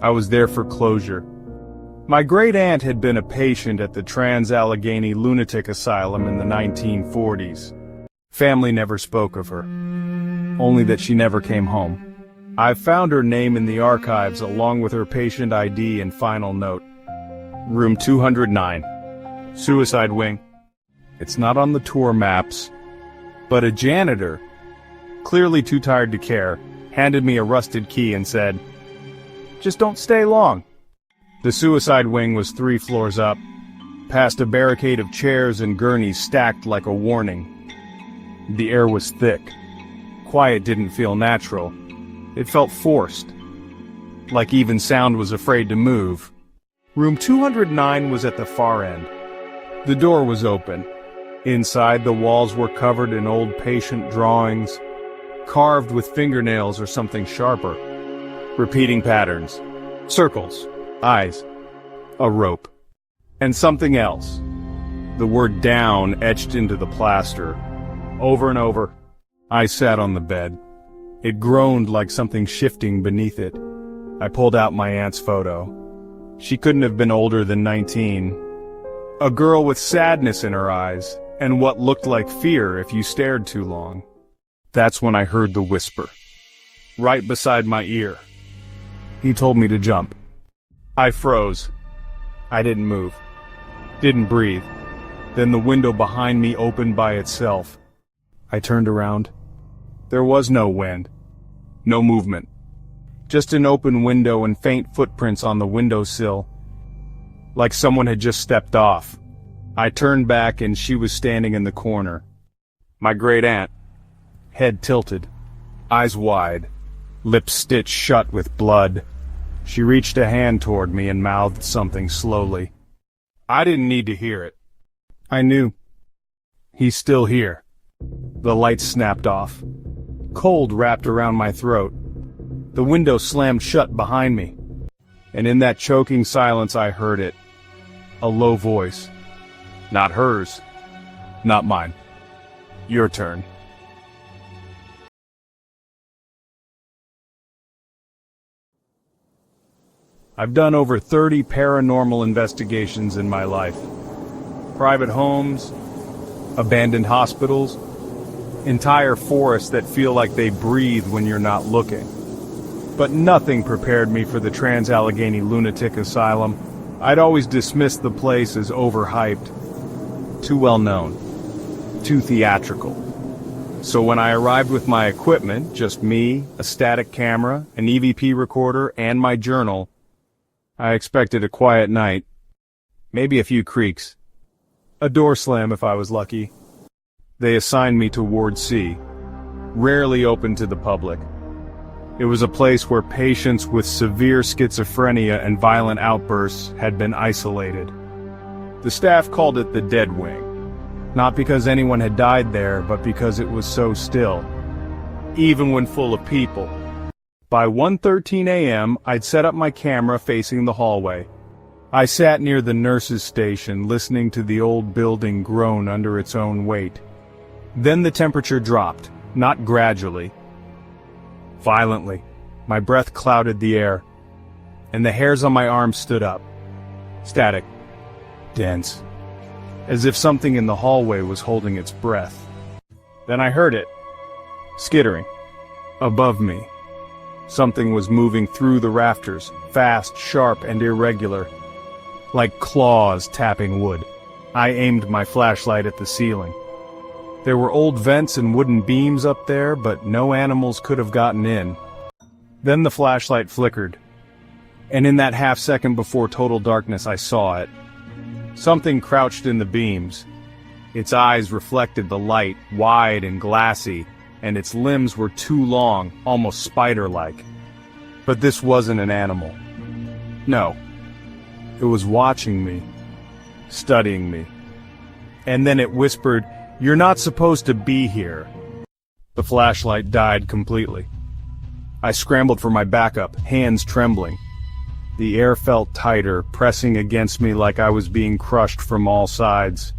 I was there for closure. My great-aunt had been a patient at the Trans-Allegheny Lunatic Asylum in the 1940s. Family never spoke of her, only that she never came home. I've found her name in the archives along with her patient ID and final note. Room 209. Suicide wing. It's not on the tour maps, but a janitor, clearly too tired to care, handed me a rusted key and said, "Just don't stay long." The suicide wing was 3 floors up, past a barricade of chairs and gurneys stacked like a warning. The air was thick. Quiet didn't feel natural. It felt forced, like even sound was afraid to move. Room 209 was at the far end. The door was open. Inside, the walls were covered in old patient drawings, carved with fingernails or something sharper. Repeating patterns. Circles. Eyes. A rope. And something else. The word down etched into the plaster. Over and over. I sat on the bed. It groaned like something shifting beneath it. I pulled out my aunt's photo. She couldn't have been older than 19. A girl with sadness in her eyes, and what looked like fear if you stared too long. That's when I heard the whisper. Right beside my ear. He told me to jump. I froze. I didn't move. Didn't breathe. Then the window behind me opened by itself. I turned around. There was no wind. No movement. Just an open window and faint footprints on the windowsill. Like someone had just stepped off. I turned back and she was standing in the corner. My great-aunt. Head tilted. Eyes wide. Lips stitched shut with blood. She reached a hand toward me and mouthed something slowly. I didn't need to hear it. I knew. He's still here. The lights snapped off. Cold wrapped around my throat. The window slammed shut behind me. And in that choking silence I heard it. A low voice. Not hers. Not mine. Your turn. I've done over 30 paranormal investigations in my life. Private homes, abandoned hospitals, entire forests that feel like they breathe when you're not looking. But nothing prepared me for the Trans-Allegheny Lunatic Asylum. I'd always dismissed the place as overhyped, too well known, too theatrical. So when I arrived with my equipment, just me, a static camera, an EVP recorder, and my journal, I expected a quiet night, maybe a few creaks, a door slam if I was lucky. They assigned me to Ward C, rarely open to the public. It was a place where patients with severe schizophrenia and violent outbursts had been isolated. The staff called it the Dead Wing, not because anyone had died there, but because it was so still, even when full of people. By 1:13 a.m., I'd set up my camera facing the hallway. I sat near the nurses' station, listening to the old building groan under its own weight. Then the temperature dropped, not gradually. Violently, my breath clouded the air, and the hairs on my arms stood up. Static. Dense. As if something in the hallway was holding its breath. Then I heard it. Skittering. Above me. Something was moving through the rafters, fast, sharp, and irregular. Like claws tapping wood. I aimed my flashlight at the ceiling. There were old vents and wooden beams up there, but no animals could have gotten in. Then the flashlight flickered. And in that half second before total darkness I saw it. Something crouched in the beams. Its eyes reflected the light, wide and glassy, and its limbs were too long, almost spider-like. But this wasn't an animal. No. It was watching me. Studying me. And then it whispered, "You're not supposed to be here." The flashlight died completely. I scrambled for my backup, hands trembling. The air felt tighter, pressing against me like I was being crushed from all sides.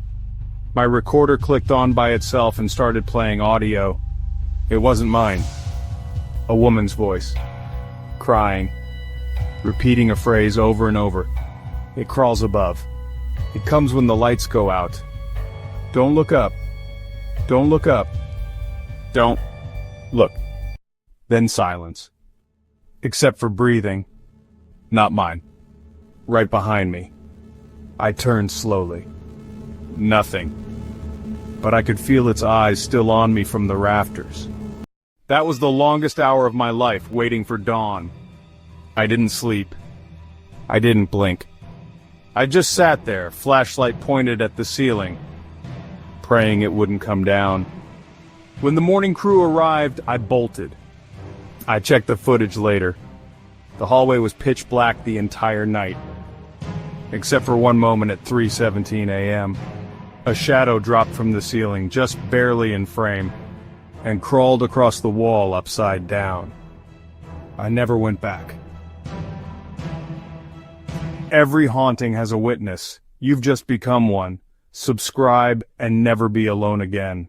My recorder clicked on by itself and started playing audio. It wasn't mine. A woman's voice. Crying. repeating a phrase over and over. It crawls above. It comes when the lights go out. Don't look up. Don't look up. Don't look. Then silence. Except for breathing. Not mine. Right behind me. I turned slowly. Nothing. But I could feel its eyes still on me from the rafters. That was the longest hour of my life, waiting for dawn. I didn't sleep. I didn't blink. I just sat there, flashlight pointed at the ceiling, praying it wouldn't come down. When the morning crew arrived, I bolted. I checked the footage later. The hallway was pitch black the entire night, except for one moment at 3:17 a.m. A shadow dropped from the ceiling, just barely in frame, and crawled across the wall upside down. I never went back. Every haunting has a witness. You've just become one. Subscribe and never be alone again.